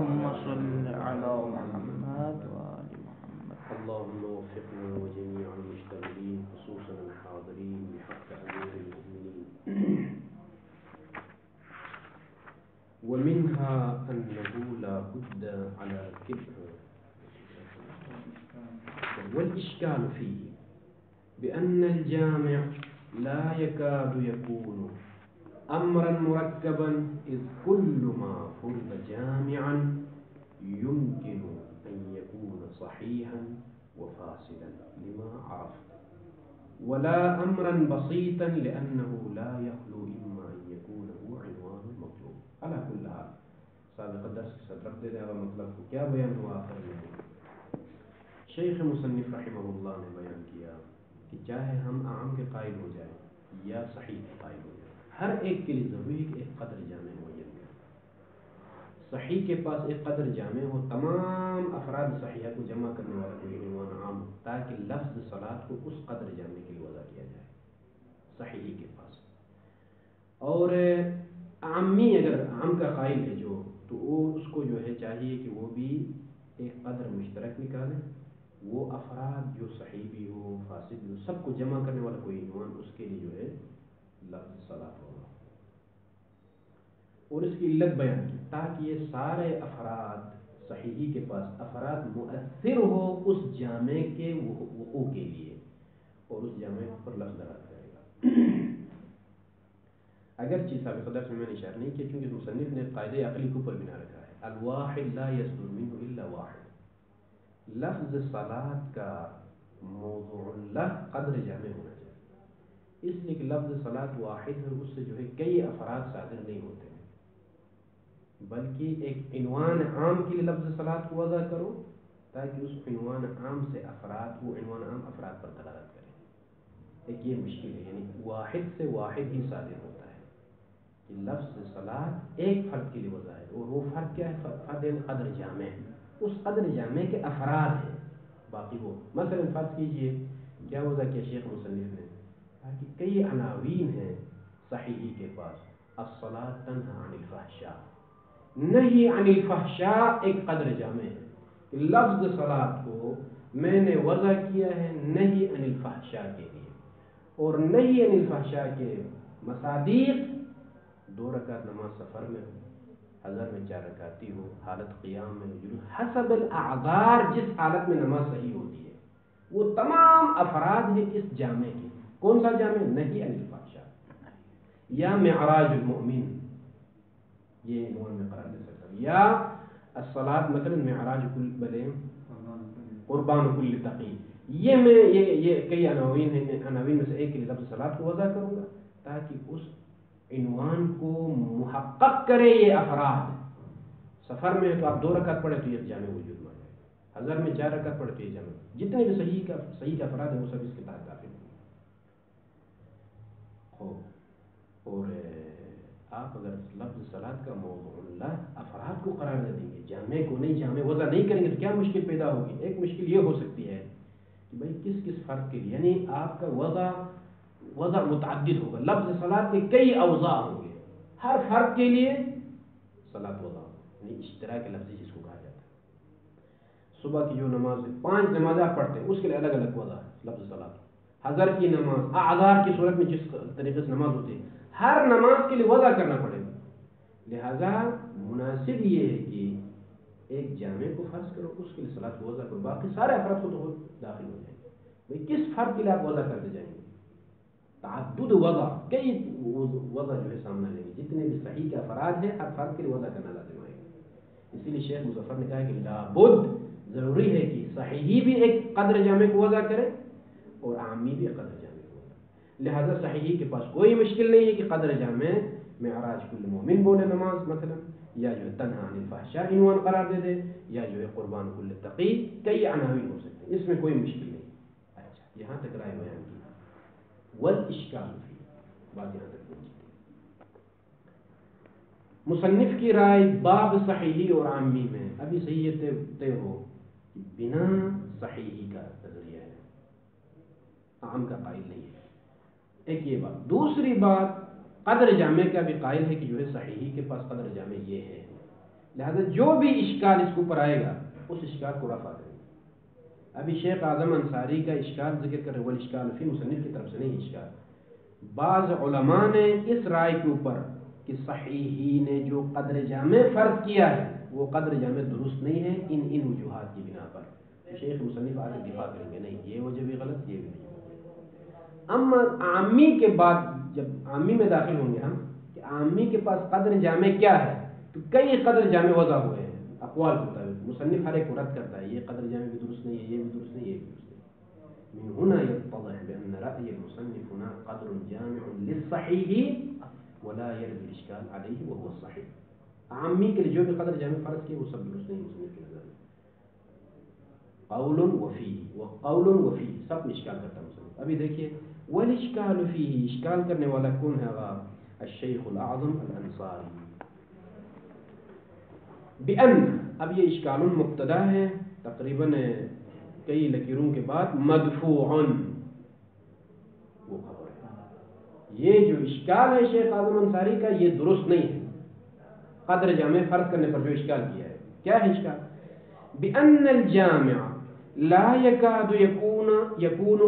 اللهم صل على محمد وآل محمد. اللهم وفقنا وجميع المشتغلين خصوصا الحاضرين بحق أمير المؤمنين. ومنها أنه لا بد على الكبر والإشكال فيه بأن الجامع لا يكاد يكون أمرا مركبا إذ كل ما فرض جامعا يمكن أن يكون صحيحا وفاسدا لما عرفت، ولا أمرا بسيطا لأنه لا يخلو إما أن يكون هو عنوان المطلوب. على كل حال سابق درس کے ساتھ رکھ دے رہے مطلب کو کیا بیان ہوا آخر میں شیخ مصنف رحمہ اللہ نے بیان کیا کہ چاہے ہم عام کے قائل ہو جائیں یا صحیح کے قائل ہو جائیں، ہر ایک کے لیے ضروری ہے کہ ایک قدر جامع معین کرے. صحیح کے پاس ایک قدر جامع ہو، تمام افراد صحیحہ کو جمع کرنے والا کوئی عنوان عام ہو تاکہ لفظ صلاۃ کو اس قدر جامع کے لیے وضع کیا جائے صحیح کے پاس. اور عامی اگر عام کا قائل ہے جو تو وہ اس کو جو ہے چاہیے کہ وہ بھی ایک قدر مشترک نکالے، وہ افراد جو صحیح بھی ہو فاسد بھی ہو سب کو جمع کرنے والا کوئی عنوان اس کے لیے جو ہے لفظ صلاۃ ہوگا. اور اس کی علت بیان کی تاکہ یہ سارے افراد صحیحی کے پاس افراد مؤثر ہو اس جامع کے وقوع کے لیے اور اس جامع پر لفظ دلالت کرے گا. اگرچہ سابق درس میں نے اشارہ نہیں کیا کیونکہ مصنف نے قاعدہ عقلی کو پر بنا رکھا ہے الواحد لا يصدر منه الا واحد. لفظ صلاۃ کا موضوع اللہ قدر جامع ہونا چاہیے، اس لیے کہ لفظ صلاۃ واحد ہے، اس سے جو ہے کئی افراد صادر نہیں ہوتے ہیں، بلکہ ایک عنوان عام کے لیے لفظ صلاۃ کو وضع کرو تاکہ اس عنوان عام سے افراد وہ عنوان عام افراد پر دلالت کرے. ایک یہ مشکل ہے، یعنی واحد سے واحد ہی صادر ہوتا ہے کہ لفظ صلاۃ ایک فرد کے لیے وضع ہے اور وہ فرد کیا ہے؟ فرد قدر جامع ہے، اس قدر جامع کے افراد ہیں. باقی وہ مثلا فرض کیجئے کیا وضع کیا شیخ مصنف نے کہ کئی عناوین ہیں صحیحی کے پاس الصلاۃ تنہی عن الفحشاء، نہی عن الفحشاء ایک قدر جامع ہے. لفظ صلاۃ کو میں نے وضع کیا ہے نہی عن الفحشاء کے لیے، اور نہی عن الفحشاء کے مصادیق 2 رکعت نماز سفر میں ہو، حضر میں 4 رکعتی ہو، حالت قیام میں ہو، حسب الاعذار جس حالت میں نماز صحیح ہوتی ہے وہ تمام افراد ہیں اس جامع کے. کون سا جامع؟ نہی عن الفحشاء یا معراج المؤمن، یہ عنوان میں قرار دے سکتا ہوں، یا الصلاۃ مثلا معراج کل بلے قربان کل تقی. یہ میں یہ کئی عناوین ہیں، عناوین میں سے ایک کے لیے لفظ صلاۃ کو وضع کروں گا تاکہ اس عنوان کو محقق کرے یہ افراد. سفر میں تو آپ 2 رکعت پڑھے تو یہ جامع وجود میں آئے، حضر میں 4 رکعت پڑھے تو یہ جامع، جتنے بھی صحیح کا افراد ہیں وہ سب اس کے تحت داخل ہیں. اور آپ اگر لفظ صلاۃ کا موضوع اللہ افراد کو قرار دے دیں گے، جامع کو نہیں، جامع وضع نہیں کریں گے تو کیا مشکل پیدا ہوگی؟ ایک مشکل یہ ہو سکتی ہے کہ بھائی کس کس فرد کے لیے، یعنی آپ کا وضع متعدد ہوگا، لفظ صلاۃ کے کئی اوضاع ہوں گے، ہر فرد کے لیے صلاۃ وضع ہوگا، یعنی اشتراک لفظی جس کو کہا جاتا ہے. صبح کی جو نماز ہے 5 نمازیں آپ پڑھتے ہیں اس کے لیے الگ الگ وضع ہے لفظ صلاۃ. حضر کی نماز اعذار کی صورت میں جس طریقے سے نماز ہوتی ہے ہر نماز کے لیے وضع کرنا پڑے گا. لہذا مناسب یہ ہے کہ ایک جامع کو فرض کرو اس کے لیے صلاۃ کو وضع کرو، باقی سارے افراد کو تو داخل ہو جائیں گے. بھائی کس فرد کے لیے آپ وضع کرتے جائیں گے؟ تعدد وضع، کئی وضع جو ہے سامنے لیں گے، جتنے بھی صحیح کے افراد ہیں ہر فرد کے لیے وضع کرنا لازم آئے گا. اسی لیے شیخ مظفر نے کہا کہ لابد ضروری ہے کہ صحیحی بھی ایک قدر جامع کو وضع کرے اور عامی بھی قدر جامع کو وضع. لہذا صحیحی کے پاس کوئی مشکل نہیں ہے کہ قدر جامع معراج کل مومن بولے نماز مثلا، یا جو ہے تنہی عن الفحشاء عنوان قرار دے دے، یا جو ہے قربان کل تقی، کئی عناوین ہو سکتے ہیں، اس میں کوئی مشکل نہیں. اچھا یہاں تک رائے بیان کی. والاشکال فی، بات یہاں تک پہنچی. مصنف کی رائے باب صحیحی اور عامی میں ابھی صحیح طے ہو کہ بنا صحیحی کا نظریہ ہے، عام کا قائل نہیں ہے. ایک یہ بات. دوسری بات قدر جامع کا بھی قائل ہے کہ جو ہے صحیحی کے پاس قدر جامع یہ ہے، لہذا جو بھی اشکال اس کے اوپر آئے گا اس اشکال کو رفع کریں گے. ابھی شیخ اعظم انصاری کا اشکال ذکر کر رہے ہیں، والاشکال فی مصنف کی طرف سے نہیں اشکال. بعض علماء نے اس رائے کے اوپر کہ صحیحی نے جو قدر جامع فرض کیا ہے وہ قدر جامع درست نہیں ہے ان وجوہات کی بنا پر. شیخ مصنف آگے دفاع کریں گے نہیں یہ وجہ بھی غلط یہ بھی نہیں. اما عامی کے بعد جب عامی میں داخل ہوں گے ہم کہ عامی کے پاس قدر جامع کیا ہے تو کئی قدر جامع وضع ہوئے ہیں اقوال کے مطابق. مصنف ہر ایک کو رد کرتا ہے یہ قدر جامع بھی درست نہیں ہے یہ بھی درست نہیں یہ بھی درست نہیں. من هنا يتضح بأن رأي المصنف هنا قدر جامع للصحيح ولا يرد الإشكال عليه وهو الصحيح. عامی کے لیے جو بھی قدر جامع فرض کیے وہ سب درست نہیں مصنف کی نظر میں. قول وفی سب اشکال کرتا ہے مصنف. ابھی دیکھیے والاشکال فیہ اشکال کرنے والا کون ہے؟ الشیخ الاعظم الانصاری. بأن اب یہ اشکال مبتدا ہے تقریباً کئی لکیروں کے بعد مدفوع وہ خبر ہے. یہ جو اشکال ہے شیخ اعظم انصاری کا یہ درست نہیں ہے قدر جامع فرض کرنے پر جو اشکال کیا ہے. کیا ہے اشکال؟ بأن الجامع لا يكاد يكون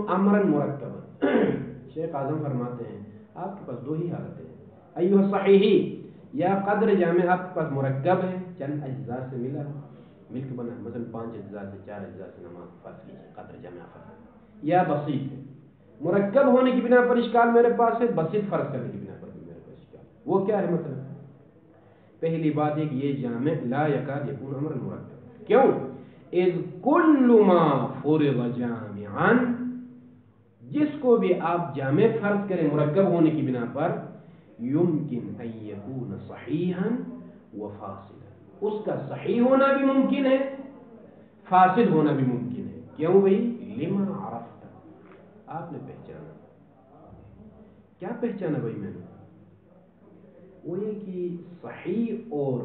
امرا مرکبا. شیخ اعظم فرماتے ہیں آپ کے پاس دو ہی حالتیں ہیں ایھا صحیحی یا قدر جامع آپ کے پاس مرکب ہے چند اجزاء سے مل کے بنا مثلا 5 اجزاء سے 4 اجزاء سے نماز فرض کیجیے قدر جامع فرض یا بسیط ہے. مرکب ہونے کی بنا پر اشکال میرے پاس ہے بسیط فرض کرنے کی بنا پر بھی میرے پاس اشکال. وہ کیا ہے مطلب؟ پہلی بات ہے کہ یہ جامع لا یکاد یکون امرا مرکب. کیوں؟ اذ کل ما فرض جامعا جس کو بھی آپ جامع فرض کریں مرکب ہونے کی بنا پر یمکن ان یکون صحیحا و فاسدا اس کا صحیح ہونا بھی ممکن ہے فاسد ہونا بھی ممکن ہے. کیوں بھائی؟ لما عرفت آپ نے پہچانا. کیا پہچانا بھائی میں نے؟ وہ یہ کہ صحیح اور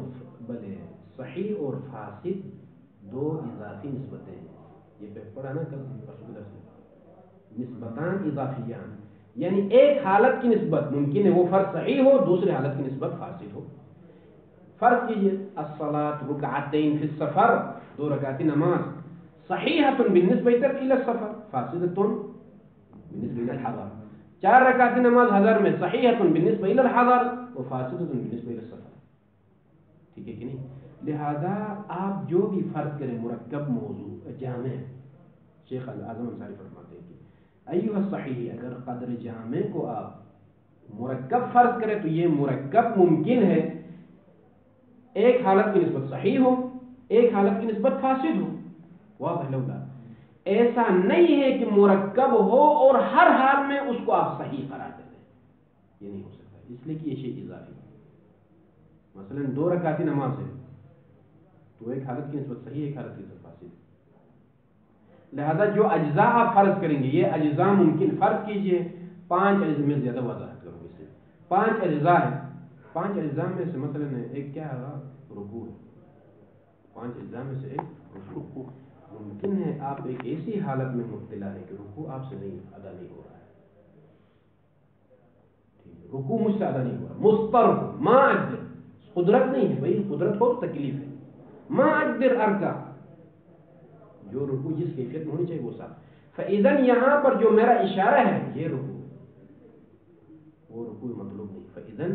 فاسد دو اضافی نسبتیں ہیں. یہ پڑھا نا کل نسبتان اضافیان یعنی ایک حالت کی نسبت ممکن ہے وہ فرض صحیح ہو دوسری حالت کی نسبت فاسد ہو. فرض کیجئے الصلاۃ رکعتین فی السفر 2 رکعتی نماز صحیحۃ بالنسبۃ الی السفر فاسدۃ بالنسبۃ الی الحضر. 4 رکعتی نماز حضر میں صحیحۃ بالنسبۃ الی الحضر و فاسدۃ بالنسبۃ الی السفر. ٹھیک ہے کہ نہیں؟ لہذا آپ جو بھی فرض کریں مرکب موضوع جامع شیخ اعظم انصاری فرماتے ہیں کہ ایھا صحیح اگر قدر جامع کو آپ مرکب فرض کریں تو یہ مرکب ممکن ہے ایک حالت کی نسبت صحیح ہو ایک حالت کی نسبت فاسد ہو. واضح لولا ایسا نہیں ہے کہ مرکب ہو اور ہر حال میں اس کو آپ صحیح قرار دے دیں. یہ نہیں ہو سکتا اس لیے کہ یہ شیء اضافی ہے. مثلا 2 رکعتی نماز ہے تو ایک حالت کی نسبت صحیح ایک حالت کی نسبت فاسد. لہذا جو اجزاء آپ فرض کریں گے یہ اجزاء ممکن فرض کیجئے 5 اجزاء میں زیادہ وضاحت کروں گے. 5 اجزاء ہیں 5 اجزاء میں سے مثلا ایک کیا ہے رکوع. 5 اجزاء میں سے ایک رکوع. ممکن ہے آپ ایک ایسی حالت میں مبتلا ہے کہ رکوع آپ سے نہیں ادا نہیں ہو رہا ہے. رکوع مجھ سے ادا نہیں ہو رہا مضطر ہو ما اقدر قدرت نہیں ہے بھائی قدرت ہو تو تکلیف ہے. ما اقدر ارکع جو رکوع جس کیفیت میں ہونی چاہیے وہ صاحب. فاذا یہاں پر جو میرا اشارہ ہے یہ رکوع وہ رکوع مطلوب نہیں. فاذا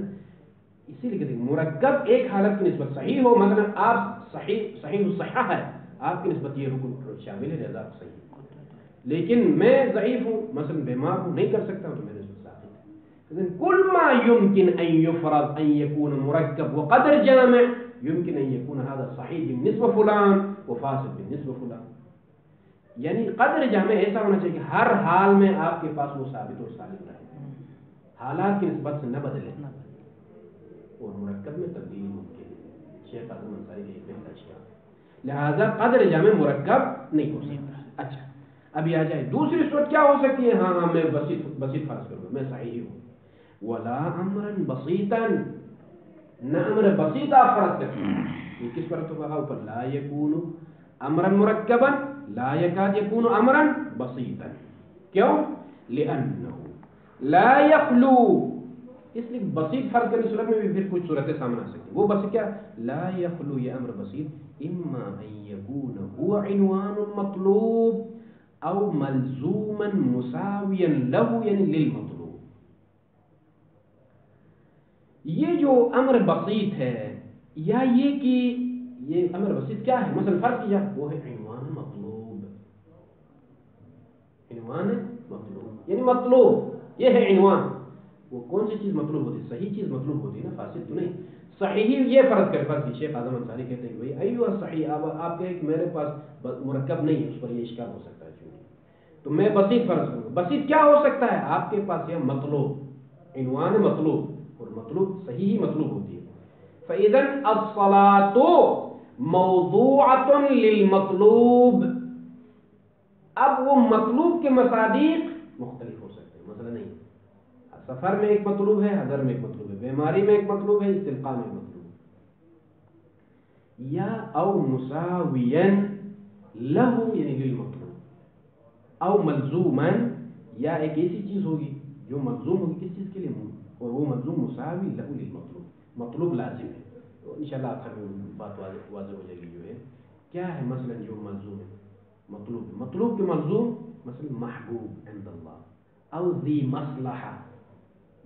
اسی لیے کہتے ہیں مرکب ایک حالت کی نسبت صحیح ہو مثلا آپ صحیح صحیح ہے آپ کی نسبت یہ رکوع شامل ہے لہذا آپ صحیح. لیکن میں ضعیف ہوں مثلا بیمار ہوں نہیں کر سکتا ہوں تو میرے نسبت صحیح. اذا كل ما يمكن ان يفرض ان يكون مركب وقدر جامع يمكن ان يكون هذا صحيح بالنسبه فلان وفاسد بالنسبه فلان. یعنی قدر جامع ایسا ہونا چاہیے کہ ہر حال میں آپ کے پاس وہ ثابت اور ثابت رہے حالات کی نسبت سے نہ بدلے اور مرکب میں تبدیلی ممکن ہے. شیخ اعظم انصاری کا یہ پہلا اشکال. لہذا قدر جامع مرکب نہیں ہو سکتا. اچھا ابھی آ جائے دوسری صورت کیا ہو سکتی ہے. ہاں میں بسیط فرض کروں گا میں صحیح ہوں. ولا امرا بسيطا نہ امر بسيط آپ فرض کرتے ہیں. یہ کس پر تو کہا اوپر لا يكون امرا مرکبا لا يكاد يكون امرا بسيطا. کیوں؟ لانه لا يخلو اس لیے بسیط فرض کرنے صورت میں بھی پھر کچھ صورتیں سامنے آ سکتی ہیں. وہ بس کیا لا یخلو، یہ امر بسیط اما ان یکون هو عنوان مطلوب او ملزوما مساویا له یعنی للمطلوب. یہ جو امر بسیط ہے یا یہ کہ یہ امر بسیط کیا ہے، مثلا فرض کیا وہ ہے عنوان مطلوب. عنوان مطلوب یعنی مطلوب یہ ہے عنوان. وہ کون سی چیز مطلوب ہوتی ہے؟ صحیح چیز مطلوب ہوتی ہے نا، فاسد تو نہیں. صحیح یہ فرض کر، فرض کی شیخ اعظم انصاری کہتے ہیں بھائی ایوہ صحیح، آپ کہیں کہ میرے پاس مرکب نہیں ہے، اس پر یہ اشکال ہو سکتا ہے تو میں بسیط فرض کروں. بسیط کیا ہو سکتا ہے؟ آپ کے پاس یہ مطلوب، عنوان مطلوب، اور مطلوب صحیح ہی مطلوب ہوتی ہے. فَإِذَنْ الصَّلَاةُ مَوْضُوعَةٌ لِلْمَطْلُوبِ. اب وہ مطلوب کے مصادیق مختلف ہو سکتے ہیں. مثلا نہیں، سفر میں ایک مطلوب ہے، حضر میں ایک مطلوب ہے، بیماری میں ایک مطلوب ہے، استلقاء میں ایک مطلوب ہے. یا او مساویا لہو یعنی للمطلوب، او ملزوما یا ایک ایسی چیز ہوگی جو ملزوم ہوگی کس چیز کے لیے، اور وہ ملزوم مساوی لہو للمطلوب، مطلوب لازم ہے. تو انشاءاللہ آخر میں بات واضح ہو جائے گی. جو ہے کیا ہے مثلا جو ملزوم ہے، مطلوب کے ملزوم مثلا محبوب عند اللہ او ذی مصلحہ،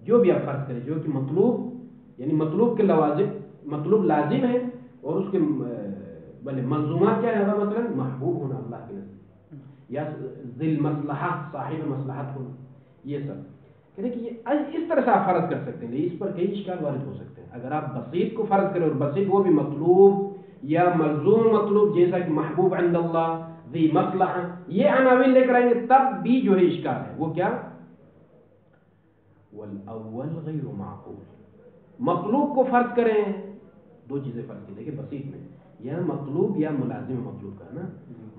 جو بھی آپ فرض کریں جو کہ مطلوب یعنی مطلوب کے لوازم، مطلوب لازم ہے اور اس کے بلے ملزومات کیا ہے، مثلا محبوب ہونا اللہ کے نزدیک، یا ذی المصلحہ صاحب مصلحت ہونا. یہ سب کہتے ہیں کہ یہ اس طرح سے آپ فرض کر سکتے ہیں. اس پر کئی اشکال وارد ہو سکتے ہیں. اگر آپ بسیط کو فرض کریں اور بسیط وہ بھی مطلوب یا ملزوم مطلوب جیسا کہ محبوب عند اللہ، ذی مصلحہ، یہ عناوین لے کر آئیں گے تب بھی جو ہے اشکال ہے. وہ کیا؟ والاول غیر معقول. مطلوب کو فرض کریں، دو چیزیں فرض کی. دیکھیں بسیط میں یا مطلوب یا ملازم مطلوب کا نا.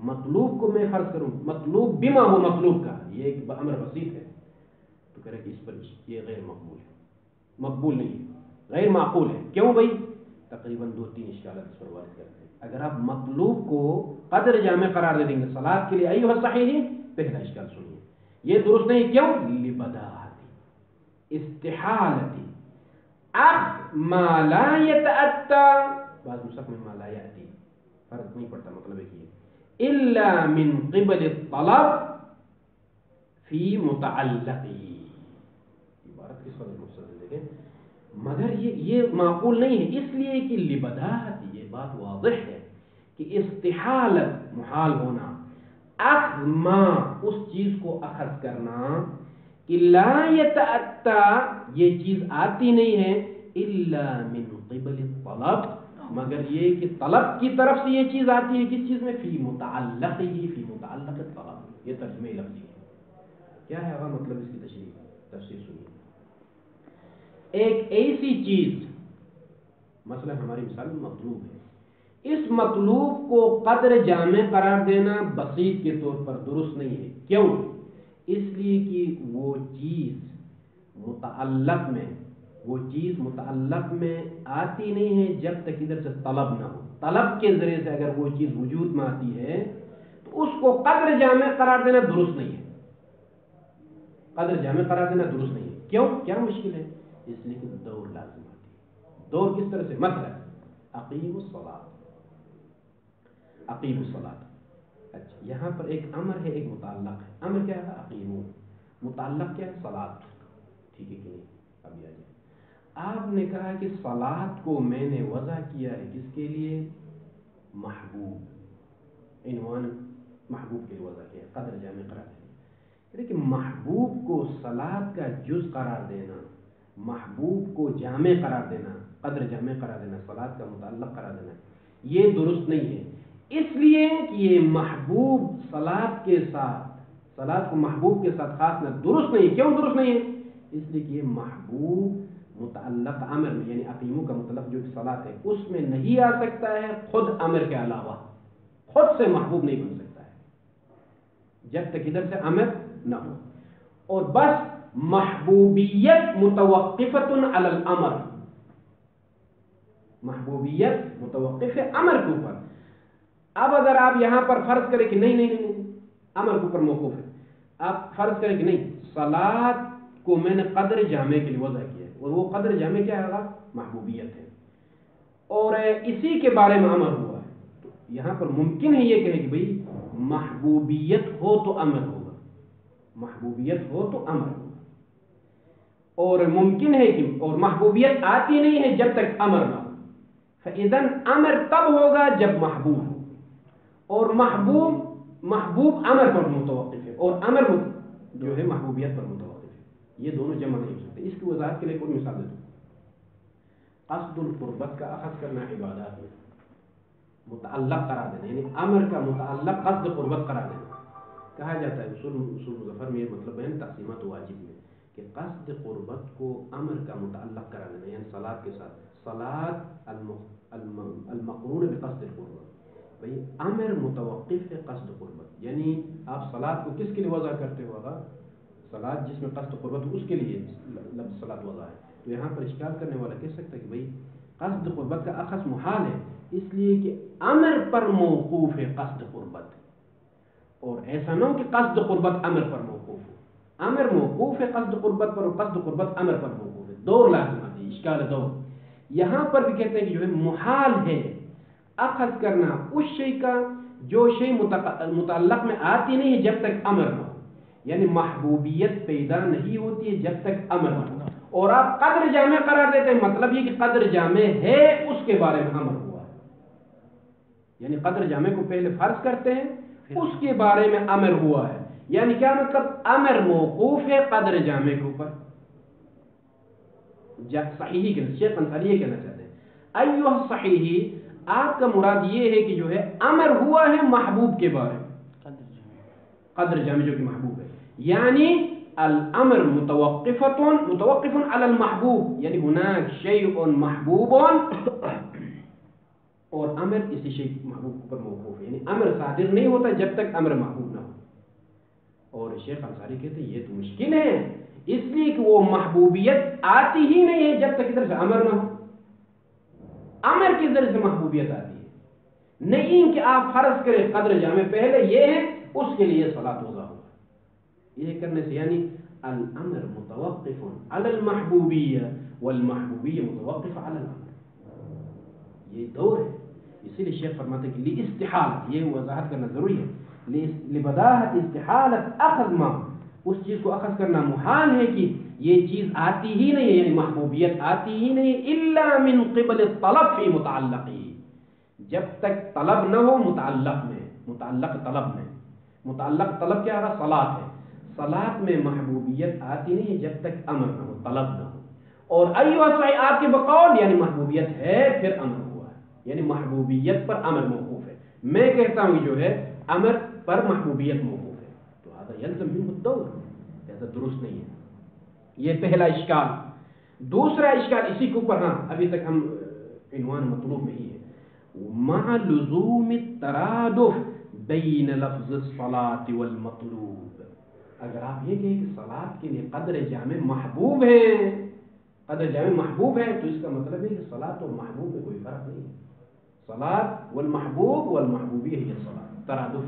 مطلوب کو میں فرض کروں مطلوب بما ہو مطلوب کا، یہ ایک امر بسیط ہے، تو کہہ رہے کہ اس پر یہ غیر مقبول ہے، مقبول نہیں ہے، غیر معقول ہے. کیوں بھائی؟ تقریباً 2-3 اشکالات اس پر وارد کرتے ہیں. اگر آپ مطلوب کو قدر جامع قرار دے دیں گے صلاۃ کے لیے ایھا صحیح، پہلا اشکال سنیے، یہ درست نہیں. کیوں؟ لبداہتی استحالتی اخ ما لا یتأتی، بعض نسخ میں ما لا یأتی، فرق نہیں پڑتا، مطلب ہے کہ الا من قبل الطلب فی متعلقی. عبارت کس قدر مختصر دیکھیں، مگر یہ معقول نہیں ہے اس لیے کہ لبداہتی، یہ بات واضح ہے کہ استحالت محال ہونا، اخذ ما اس چیز کو اخذ کرنا کہ لا یتأتی یہ چیز آتی نہیں ہے، الا من قبل الطلب مگر یہ کہ طلب کی طرف سے یہ چیز آتی ہے. کس چیز میں؟ فی متعلق ہی، فی متعلق الطلب. یہ ترجمہ لفظی ہے. کیا ہے مطلب اس کی تفسیر سنیے. ایک ایسی چیز مثلا ہماری مثال مطلوب ہے، اس مطلوب کو قدر جامع قرار دینا بسیط کے طور پر درست نہیں ہے. کیوں؟ اس لیے کہ وہ چیز متعلق میں آتی نہیں ہے جب تک ادھر سے طلب نہ ہو. طلب کے ذریعے سے اگر وہ چیز وجود میں آتی ہے تو اس کو قدر جامع قرار دینا درست نہیں ہے. قدر جامع قرار دینا درست نہیں ہے. کیوں؟ کیا مشکل ہے؟ اس لیے کہ دور لازم آتی ہے. دور کس طرح سے؟ مثلا اقیم الصلاۃ، اقیم الصلاۃ. اچھا یہاں پر ایک امر ہے، ایک متعلق ہے. امر کیا ہے؟ اقیمو. متعلق کیا ہے؟ صلاۃ. ٹھیک ہے کہ نہیں؟ اب یہ آ جائے. آپ نے کہا کہ صلاۃ کو میں نے وضع کیا ہے کس کے لیے؟ محبوب، عنوان محبوب کے لیے وضع کیا ہے، قدر جامع قرار دینا. لیکن محبوب کو صلاۃ کا جز قرار دینا، محبوب کو جامع قرار دینا، قدر جامع قرار دینا، صلاۃ کا متعلق قرار دینا، یہ درست نہیں ہے. اس لیے کہ یہ محبوب صلاۃ کے ساتھ، صلاۃ کو محبوب کے ساتھ خاص نہ درست نہیں. کیوں درست نہیں ہے؟ اس لیے کہ یہ محبوب متعلق امر میں یعنی اقیمو کا مطلب جو کہ صلاۃ ہے اس میں نہیں آ سکتا ہے، خود امر کے علاوہ خود سے محبوب نہیں بن سکتا ہے جب تک ادھر سے امر نہ ہو. اور بس محبوبیت متوقفۃ علی الامر، محبوبیت متوقف ہے امر کے اوپر. اب اگر آپ یہاں پر فرض کریں کہ نہیں امر کے اوپر موقوف ہے، آپ فرض کریں کہ نہیں صلاۃ کو میں نے قدر جامع کے لیے وضع کیا ہے، اور وہ قدر جامع کیا ہے؟ محبوبیت ہے، اور اسی کے بارے میں امر ہوا ہے. تو یہاں پر ممکن ہے یہ کہے کہ بھئی محبوبیت ہو تو امر ہوگا، محبوبیت ہو تو امر ہوگا، اور ممکن ہے کہ اور محبوبیت آتی نہیں ہے جب تک امر نہ ہو. فَإِذَنْ امر تب ہوگا جب محبوب ہو، اور محبوب امر پر متوقف ہے، اور امر جو ہے محبوبیت پر متوقف ہے. یہ دونوں جمع نہیں ہو سکتے. اس کی وضاحت کے لیے کوئی مثال دے دوں. قصد القربت کا اخذ کرنا عبادات میں متعلق قرار دینا، یعنی امر کا متعلق قصد قربت قرار دینا. کہا جاتا ہے اصول مظفر میں یہ مطلب ہے تقسیمات واجب میں کہ قصد قربت کو امر کا متعلق قرار دینا، یعنی صلاۃ کے ساتھ صلاۃ المقرون بقصد القربت. بھئی امر متوقف ہے قصد قربت، یعنی آپ صلاۃ کو کس کے لیے وضع کرتے ہو؟ صلاۃ جس میں قصد قربت اس کے لیے لفظ صلاۃ وضع ہے. تو یہاں پر اشکال کرنے والا کہہ سکتا ہے کہ بھئی قصد قربت کا اخذ محال ہے، اس لیے کہ امر پر موقوف ہے قصد قربت، اور ایسا نہ ہو کہ قصد قربت امر پر موقوف ہو. امر موقوف ہے قصد قربت پر، اور قصد قربت امر پر موقوف ہے. دور لازمات ہے، اشکال دور. یہاں پر بھی کہتے ہیں کہ جو ہے محال ہے اخذ کرنا اس شے کا جو شے متعلق میں آتی نہیں ہے جب تک امر نہ ہو، یعنی محبوبیت پیدا نہیں ہوتی ہے جب تک امر نہ ہو. اور آپ قدر جامع قرار دیتے ہیں، مطلب یہ کہ قدر جامع ہے اس کے بارے میں امر ہوا ہے، یعنی قدر جامع کو پہلے فرض کرتے ہیں اس کے بارے میں امر ہوا ہے. یعنی کیا مطلب؟ امر موقوف ہے قدر جامع کے اوپر. صحیح کے شیخ انصاری یہ کہنا چاہتے ہیں ایوہ صحیح، آپ کا مراد یہ ہے کہ جو ہے امر ہوا ہے محبوب کے بارے میں، قدر جامع جو کہ محبوب ہے، یعنی الامر متوقف علی المحبوب، یعنی هناك شیء محبوب اور امر اسی شیء محبوب پر موقوف ہے. یعنی امر صادر نہیں ہوتا جب تک امر محبوب نہ ہو. اور شیخ انصاری کہتے ہیں یہ تو مشکل ہے، اس لیے کہ وہ محبوبیت آتی ہی نہیں ہے جب تک ادھر سے امر نہ ہو. امر کی ذریعے سے محبوبیت آتی ہے، نہیں کہ آپ فرض کریں قدر جامع پہلے یہ ہے اس کے لیے صلاۃ وضع ہوگا. یہ کرنے سے یعنی الامر متوقف علی المحبوبیہ والمحبوبیہ متوقف علی الامر. یہ دور ہے. اسی لیے شیخ فرماتے ہیں کہ لاستحالت، یہ وضاحت کرنا ضروری ہے، لبداہت استحالت اخذ ما، اس چیز کو اخذ کرنا محال ہے کہ یہ چیز آتی ہی نہیں ہے، یعنی محبوبیت آتی ہی نہیں الا من قبل الطلب فی متعلقی، جب تک طلب نہ ہو متعلق میں، متعلق طلب میں. متعلق طلب کیا ہے؟ صلاۃ ہے. صلاۃ میں محبوبیت آتی نہیں ہے جب تک امر نہ ہو، طلب نہ ہو. اور ایوہ صحیح آپ کے بقول یعنی محبوبیت ہے پھر امر ہوا ہے، یعنی محبوبیت پر امر موقوف ہے. میں کہتا ہوں جو ہے امر پر محبوبیت موقوف ہے، تو هذا يلزم منه الدور، ایسا درست نہیں ہے. یہ پہلا اشکال. دوسرا اشکال اسی کے اوپر، ہاں ابھی تک ہم عنوان مطلوب میں ہی ہے، مع لزوم الترادف بین لفظ الصلاۃ والمطلوب. اگر آپ یہ کہیں کہ صلاۃ کے لیے قدر جامع محبوب ہے، قدر جامع محبوب ہے، تو اس کا مطلب ہے کہ صلاۃ اور محبوب میں کوئی فرق نہیں ہے. صلاۃ والمحبوب والمحبوبیہ ہی صلاۃ، ترادف.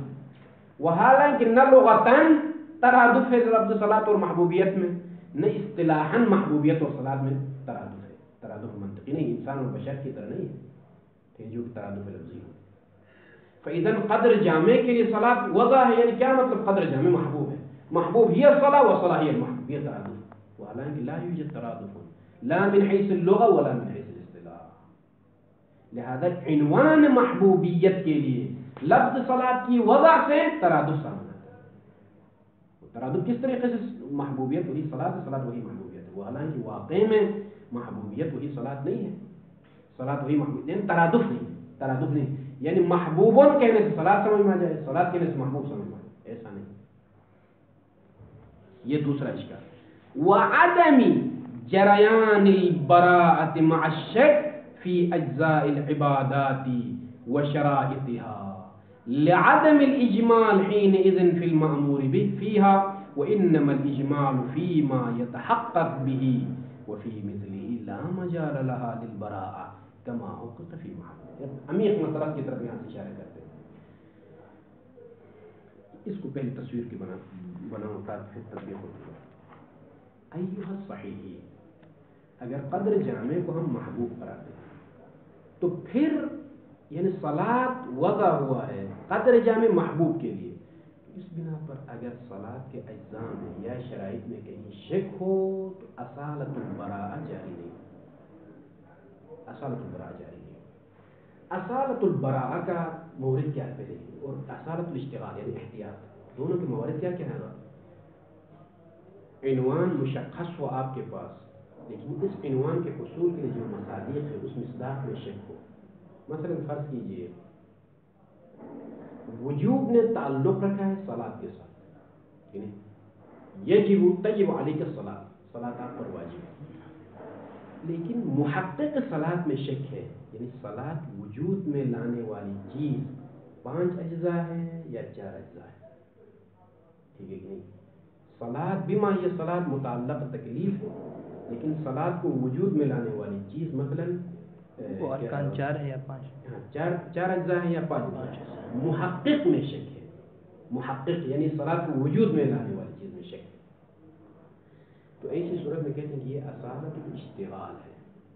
وحالانکہ نہ لغتاً ترادف ہے لفظ صلاۃ اور محبوبیت میں، نہ اصطلاحاً محبوبیت اور صلاۃ میں ترادف ہے. ترادف منطقی نہیں، انسان اور بشر کی طرح نہیں ہے کہ جو کہ ترادف لفظی ہو. فإذا قدر جامع کے لیے صلاۃ وضع ہے، یعنی کیا مطلب؟ قدر جامع محبوب ہے، محبوب ہی الصلاۃ وصلاۃ ہی المحبوب، یہ ترادف. وحالانکہ لا یوجد ترادف لا من حیث اللغة ولا من حیث الاصطلاح. لہذا عنوان محبوبیت کے لیے لفظ صلاۃ کی وضع سے ترادف سامنے آتا ہے. ترادف کس طریقے سے؟ محبوبیت وہی صلاۃ ہے، صلاۃ وہی محبوبیت ہے. وحالانکہ واقع میں محبوبیت وہی صلاۃ نہیں ہے، صلاۃ وہی محبوبیت، یعنی ترادف نہیں، ترادف نہیں. یعنی محبوبون کہنے سے صلاۃ سمجھ میں آ جائے، صلاۃ کہنے سے محبوب سمجھ میں آ جائے، ایسا نہیں. یہ دوسرا اشکال. وعدم جریان البراءۃ مع الشک فی اجزاء العبادات وشرائطها لعدم الاجمال حينئذ في المأمور به فيها، وانما الاجمال فيما يتحقق به، وفي مثله لا مجال لها للبراءة كما حقق في محل. عمیق مطلب کی طرف یہاں سے اشارہ کرتے ہیں. اس کو پہلی تصویر کی بناؤں تاکہ پھر تطبیق ہوتی ہے. ایھا صحیح، اگر قدر جامع کو ہم محبوب قرار دیں تو پھر یعنی صلاۃ وضع ہوا ہے قدر جامع محبوب کے لیے، اس بنا پر اگر صلاۃ کے اجزاء میں یا شرائط میں کہیں شک ہو تو اصالت البراء جاری نہیں، اصالت البراء جاری نہیں۔ اصالت البراء کا مورد کیا ہے اور اصالت الاشتغال یعنی احتیاط، دونوں کے موارد کیا کیا ہے؟ عنوان مشخص ہو آپ کے پاس، لیکن اس عنوان کے حصول کے لیے جو مصادیق ہے اس مصداق میں شک ہو۔ مثلا فرض کیجئے وجوب نے تعلق رکھا ہے صلاۃ کے ساتھ، یعنی تجب علیک الصلاۃ، صلاۃ آپ پر واجب ہے، لیکن محقق صلاۃ میں شک ہے، یعنی صلاۃ وجود میں لانے والی چیز 5 اجزاء ہے یا 4 اجزاء ہے، ٹھیک ہے کہ نہیں؟ صلاۃ بما یہ صلاۃ متعلق تکلیف ہے، لیکن صلاۃ کو وجود میں لانے والی چیز مثلا وہ ارکان 4 ہے یا 5؟ ہاں 4 اجزاء ہیں یا 5 اجزاء، محقق میں شک ہے، محقق یعنی صلاۃ کو وجود میں لانے والی چیز میں شک ہے، تو ایسی صورت میں کہتے ہیں کہ یہ اصالت الاشتغال ہے۔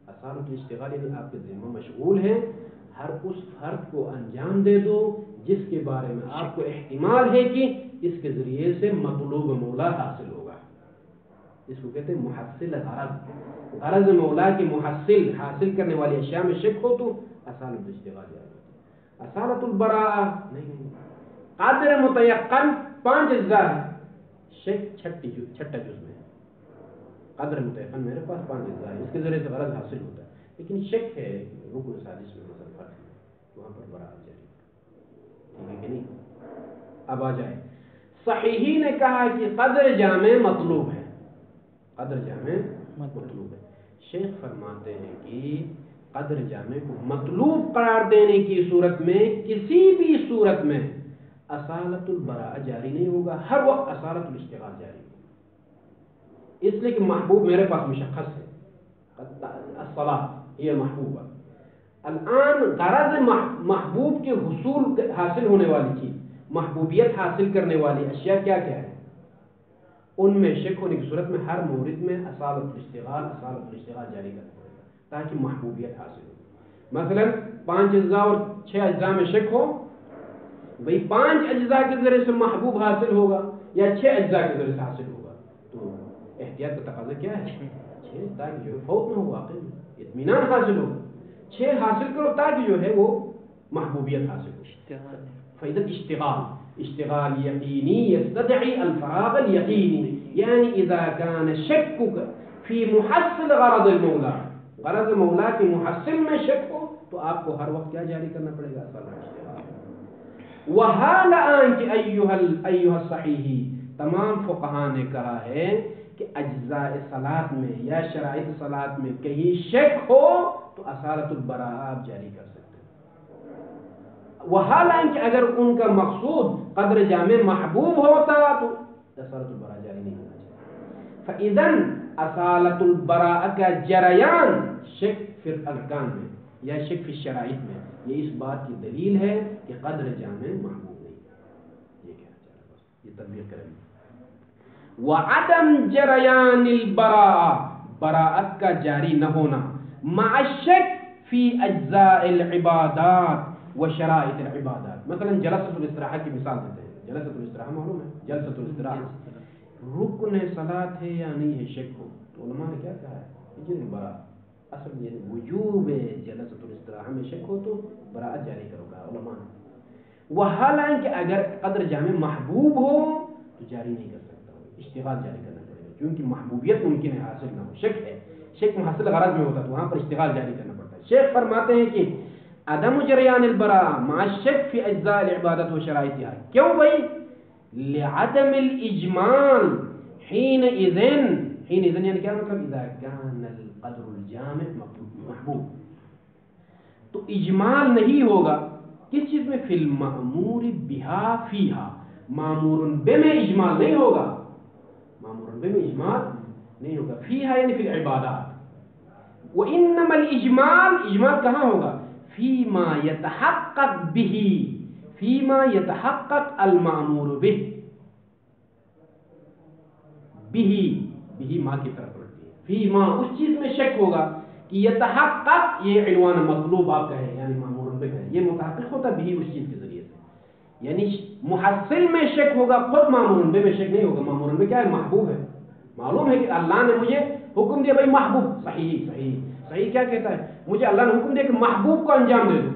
اصالت الاشتغال یعنی آپ کے ذمہ مشغول ہیں، ہر اس فرد کو انجام دے دو جس کے بارے میں آپ کو احتمال ہے کہ اس کے ذریعے سے مطلوب مولا حاصل ہوگا، اس کو کہتے ہیں محصل غرض، غرض مولا کے محصل حاصل کرنے والی اشیاء میں شک ہو تو اصالت الاشتغال جاری ہوتی ہے۔ اصالت البراء نہیں، قادر متیقن 5 اجزاء ہے، شک چھٹا جز میں، قدر متیقن میرے پاس 5 اجزاء ہے، اس کے ذریعے سے غرض حاصل ہوتا ہے، لیکن شک ہے رکن سادس میں مثلا فرق ہے، وہاں پر براءت جاری، ٹھیک ہے کہ نہیں؟ اب آ جائے صحیحی نے کہا کہ قدر جامع مطلوب ہے، قدر جامع مطلوب ہے، شیخ فرماتے ہیں کہ قدر جامع کو مطلوب قرار دینے کی صورت میں کسی بھی صورت میں اصالت البراء جاری نہیں ہوگا، ہر وقت اصالت الاشتغال جاری ہوگا، اس لیے کہ محبوب میرے پاس مشخص ہے، الصلاۃ یہ محبوبہ، الان غرض محبوب کے حصول حاصل ہونے والی چیز، محبوبیت حاصل کرنے والی اشیاء کیا کیا ہے، ان میں شک ہونے کی صورت میں ہر مورد میں اصالت الاشتغال جاری کرنا پڑے گا تاکہ محبوبیت حاصل ہو۔ مثلا 5 اجزاء اور 6 اجزاء میں شک ہو، بھئی 5 اجزاء کے ذریعے سے محبوب حاصل ہوگا یا 6 اجزاء کے ذریعے سے حاصل ہوگا، تو احتیاط کا تقاضا کیا ہے؟ 6 تاکہ جو فوت نہ ہو، واقعی اطمینان حاصل ہو، 6 حاصل کرو تاکہ جو ہے وہ محبوبیت حاصل ہو۔ فإذا اشتغال يقيني يستدعي الفراغ اليقيني، يعني إذا كان شكك في محصل غرض المولى، غرض مولا کے محصل میں شک ہو تو آپ کو ہر وقت کیا جاری کرنا پڑے گا؟ اصالت الاشتغال۔ وحال آنچ ایھا الصحیح، تمام فقہاء نے کہا ہے کہ اجزاء صلاۃ میں یا شرائط صلاۃ میں کہیں شک ہو تو اصالت البراء آپ جاری کر سکتے ہیں، وحالانکہ اگر ان کا مقصود قدر جامع محبوب ہوتا تو اصالت البراء جاری نہیں ہونا چاہیے۔ فَإِذَنْ اصالت البراء کا جریان شک فی الارکان میں یا شک فی الشرائط میں، یہ اس بات کی دلیل ہے کہ قدر جامع محبوب نہیں، یہ کہنا چاہ رہا ہے، یہ تطبیق کریں گے۔ وَعَدَمْ جَرَيَانِ الْبَرَاءَ، براءت کا جاری نہ ہونا، مع الشک فی اجزاء العبادات و شرائط العبادات، مثلا جلسۃ الاستراحہ کی مثال دیتے ہیں، جلسۃ الاستراحہ معلوم ہے، جلسۃ الاستراحہ رکن صلاۃ ہے یا نہیں ہے شک ہو، تو علماء نے کیا کہا ہے؟ یہ براءت، اصل یہ وجوب جلسۃ الاستراحہ میں شک ہو تو براءت جاری کرو گا علماء نے، وحالانکہ اگر قدر جامع محبوب ہو تو جاری نہیں کر سکتا، اشتغال جاری کرنا پڑے گا، کیونکہ محبوبیت ممکن ہے حاصل نہ ہو، شک ہے، شک محصل غرض میں ہوتا تو وہاں پر اشتغال جاری کرنا پڑتا ہے۔ شیخ فرماتے ہیں کہ عدم جریان البراء مع الشک فی اجزاء العبادت و شرائطها، کیوں بھائی؟ لعدم الاجمال حینئذ یعنی کیا مطلب؟ اذا کان القدر الجامع محبوب، تو اجمال نہیں ہوگا کس چیز میں؟ فی المأمور بہا فیہا، مامور بہ میں اجمال نہیں ہوگا، مامور بہ میں اجمال نہیں ہوگا، فیہا یعنی فی العبادات، وانما الاجمال، اجمال کہاں ہوگا؟ فیما یتحقق به، فیما یتحقق المأمور به، به ماں کی طرف رکھتی ہے، فیما اس چیز میں شک ہوگا کہ یتحقق یہ عنوان مطلوب آپ کا ہے یعنی معمول بہ ہے یہ متحقق ہوتا بھی اس چیز کے ذریعے سے یعنی محصل میں شک ہوگا خود معمول بہ میں شک نہیں ہوگا معمول بہ کیا ہے محبوب ہے معلوم ہے کہ اللہ نے مجھے حکم دیا بھائی محبوب صحیح کیا کہتا ہے مجھے اللہ نے حکم دیا کہ محبوب کو انجام دے دو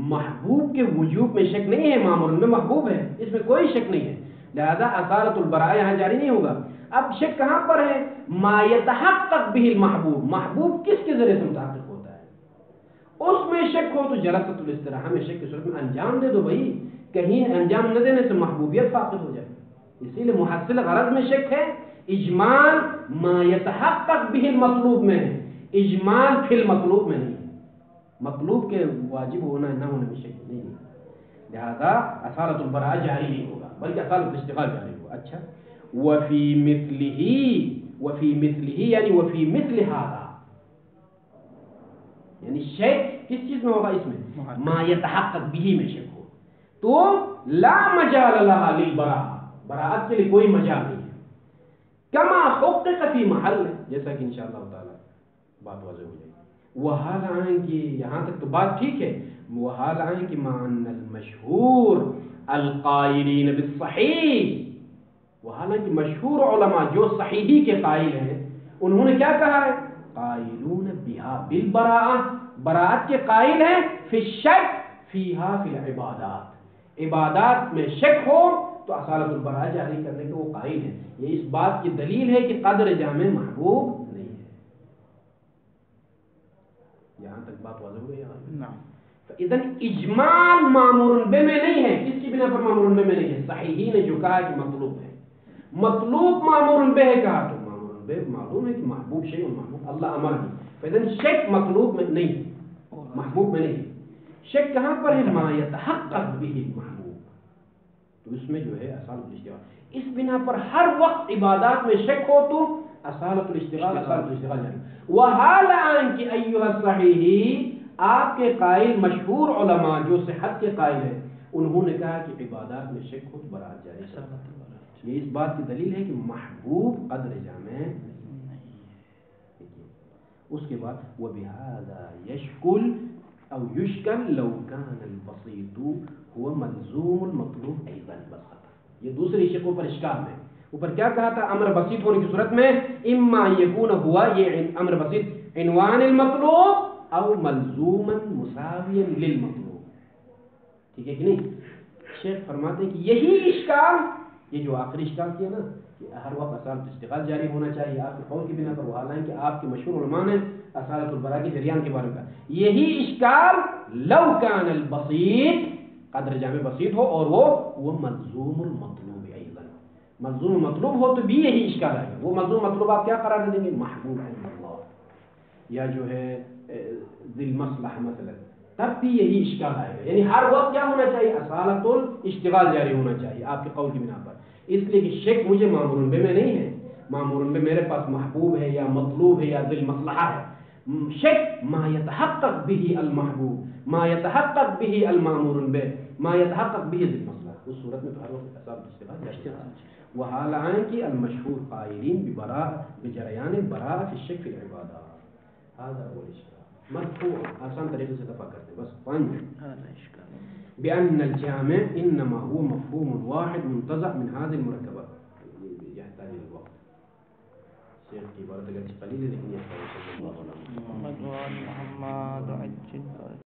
محبوب کے وجوب میں شک نہیں ہے معمول میں محبوب ہے اس میں کوئی شک نہیں ہے لہذا اصالۃ البراء یہاں جاری نہیں ہوگا اب شک کہاں پر ہے ما یتحقق به المحبوب محبوب کس کے ذریعے سے متحقق ہوتا ہے اس میں شک ہو تو جلسۃ الاستراحہ میں شک کی صورت میں انجام دے دو بھائی کہیں انجام نہ دینے سے محبوبیت فاقد ہو جائے اسی لیے محصل غرض میں شک ہے اجمال ما یتحقق به المطلوب میں ہے اجمال فی المطلوب میں نہیں ہے مطلوب کے واجب ہونا نہ ہونے میں شک نہیں ہے لہذا اصالۃ البراء جاری نہیں ہوگا بلکہ اصالۃ الاشتغال جاری ہوگا اچھا وفی مثلہ یعنی وفی مثل هذا یعنی شک کس چیز میں ہوگا اس میں ما یتحقق به میں شک ہو تو لا مجال لها للبراء براءت کے لیے کوئی مجال نہیں ہے کما حقق فی محل جیسا کہ انشاءاللہ تعالی بات واضح ہو جائے گی وحال آئیں کہ یہاں تک تو بات ٹھیک ہے وحال آئیں کہ معنی المشہور القائلین بالصحیح وحالانکہ مشہور علماء جو صحیحی کے قائل ہیں انہوں نے کیا کہا ہے قائلون بہا بالبراءہ براءت کے قائل ہیں فی الشک فیہا فی العبادات عبادات میں شک ہو تو اصالۃ البراء جاری کرنے کے وہ قائل ہیں یہ اس بات کی دلیل ہے کہ قدر جامع محبوب نہیں ہے یہاں تک بات واضح ہو گئی اذن اجمال معمول بہ میں نہیں ہے کس کی بنا پر معمول بہ میں نہیں ہے صحیحی نے جو کہا کہ مطلوب ہے مطلوب معمول بہ کہا تو معمول بہ معلوم ہے کہ محبوب شیء محبوب اللہ امر بھی اذن شک مطلوب میں نہیں محبوب میں نہیں شک کہاں پر ہے ما یتحقق به المحبوب تو اس میں جو ہے اصالۃ الاشتغال اس بنا پر ہر وقت عبادات میں شک ہو تو اصالۃ الاشتغال جاری وحال ان کہ ایھا الصحیح آپ کے قائل مشہور علماء جو صحت کے قائل ہیں انہوں نے کہا کہ عبادات میں شک ہو تو براءت جاری ہے یہ اس بات کی دلیل ہے کہ محبوب قدر جامع نہیں ہے اس کے بعد وبهذا يشكل او يشكل لو كان البسيط هو ملزوم المطلوب ايضا بس یہ دوسری شکوں پر اشکال میں اوپر کیا کہا تھا امر بسیط ہونے کی صورت میں اما يكون ہوا یہ امر بسیط عنوان المطلوب او ملزوما مساویا للمطلوب ٹھیک ہے کہ نہیں شیخ فرماتے ہیں کہ یہی اشکال یہ جو آخری اشکال کیا نا کہ ہر وقت اصالۃ الاشتغال جاری ہونا چاہیے آپ کے قول کی بنا پر حالانکہ آپ کے مشہور علماء نے اصالۃ البراء کے جریان کے بارے میں کہا یہی اشکال لو کان البسیط قدر جامع بسیط ہو اور وہ ملزوم المطلوب ایضا ملزوم مطلوب ہو تو بھی یہی اشکال آئے گا وہ ملزوم مطلوب آپ کیا قرار دیں گے محبوب اللہ یا جو ہے ذی المصلحہ مثلا تب بھی یہی اشکال آئے گا یعنی ہر وقت کیا ہونا چاہیے اصالۃ الاشتغال جاری ہونا چاہیے آپ کے قول کی بنا پر اس لیے کہ شک مجھے معمول بہ میں نہیں ہے معمول بہ میرے پاس محبوب ہے یا مطلوب ہے یا ذی المصلحہ ہے شک ما يتحقق به المحبوب ما يتحقق به المامور به ما يتحقق به ذی المصلحہ اس صورت میں تو ہر وقت اصالۃ الاشتغال وحال عین کی المشہور قائلین بجریان براءۃ الشک فی العبادات هذا هو الاشکال مرفوع آسان طریقے سے دفع کرتے بس 5 منٹ بأن الجامع انما هو مفهوم واحد منتزع من هذه المركبات يحتاج الوقت شیخ کی عبارت اگرچہ قلیل ہے لیکن یہ محمد عجل